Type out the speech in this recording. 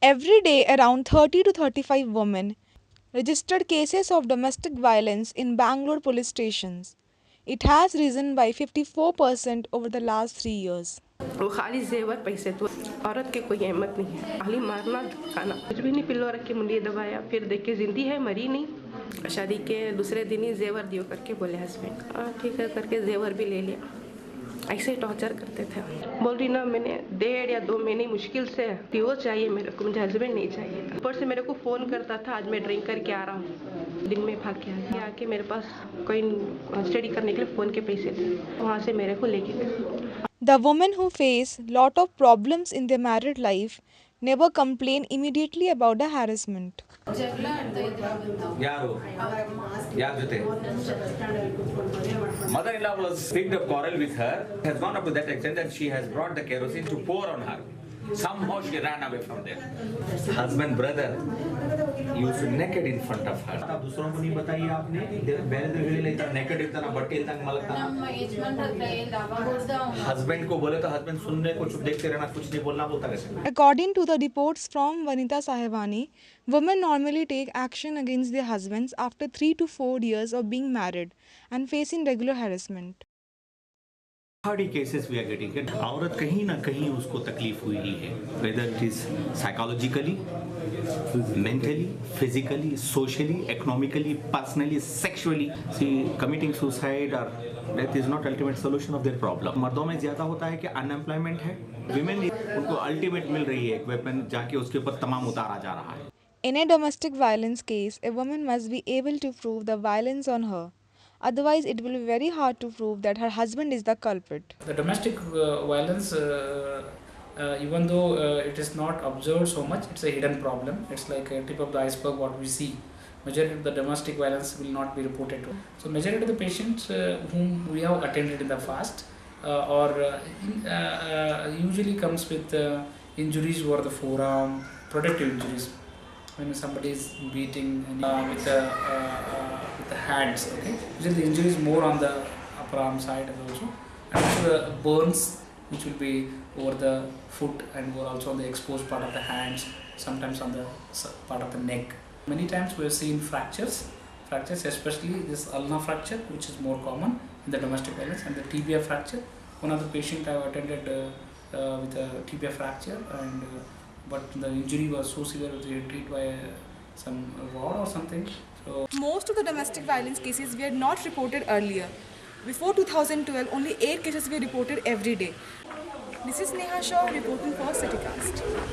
Every day, around 30 to 35 women registered cases of domestic violence in Bangalore police stations. It has risen by 54% over the last 3 years. वो खाली जेवर पैसे तो औरत के कोई अहमत नहीं है, खाली मारना खाना कुछ भी नहीं। पिल्लो रख के मुंडी दबाया, फिर देख के जिंदी है, मरी नहीं। शादी के दूसरे दिन ही जेवर दियो करके बोले हस्बैंड, हाँ ठीक है करके जेवर भी ले लिया। ऐसे टॉर्चर करते थे। बोल रही ना, मैंने 1.5 या 2 महीने मुश्किल से पीओ चाहिए मेरे को, मुझे हस्बैंड नहीं चाहिए। ऊपर से मेरे को फ़ोन करता था, आज मैं ड्रिंक करके आ रहा हूँ, दिन में भाग के आके मेरे पास कोई स्टडी करने के लिए फ़ोन के पैसे थे, वहाँ से मेरे को लेके गए। The women who face lot of problems in their married life never complain immediately about the harassment. ಯಾರು ಯಾರ ಜೊತೆ mother-in-law was picked a quarrel with her, has gone up to that extent that she has brought the kerosene to pour on her. Somehow she ran away from there. Husband, brother used naked in front of her. आप दूसरों को नहीं बताइए, आपने बेरे दे लेता naked इतना बट्टे इतना मलकता husband को बोले तो husband सुनने को चुप देखते रहना, कुछ नहीं बोलना, बोलता कैसे? According to the reports from Vanita Sahibani, women normally take action against their husbands after 3 to 4 years of being married and facing regular harassment. Hardy cases we are getting it. औरत कहीं ना कहीं उसको तकलीफ हुई ही है, whether it is psychologically, mentally, physically, socially, economically, personally, sexually. See, committing suicide or death is not ultimate solution of their problem. मर्दों में ज़्यादा होता है कि unemployment है, women उनको ultimate मिल रही है एक weapon, जाके उसके ऊपर तमाम उतारा जा रहा है. In a domestic violence case, a woman must be able to prove the violence on her. Otherwise, it will be very hard to prove that her husband is the culprit. The domestic violence, even though it is not observed so much, it's a hidden problem. It's like a tip of the iceberg what we see. Majority of the domestic violence will not be reported to. So majority of the patients whom we have attended in the past usually comes with injuries over the forearm, productive injuries. When somebody is beating with the hands, okay, usually the injury is more on the upper arm side and also the burns which will be over the foot and also on the exposed part of the hands, sometimes on the part of the neck. Many times we have seen fractures, especially this ulnar fracture, which is more common in the domestic violence, and the tibia fracture. One of the patients I have attended with a tibia fracture, and but the injury was so severe that they were treated by some rod or something. So Most of the domestic violence cases were not reported earlier. Before 2012, only 8 cases were reported every day. This is Neha Shaw reporting for CityCast.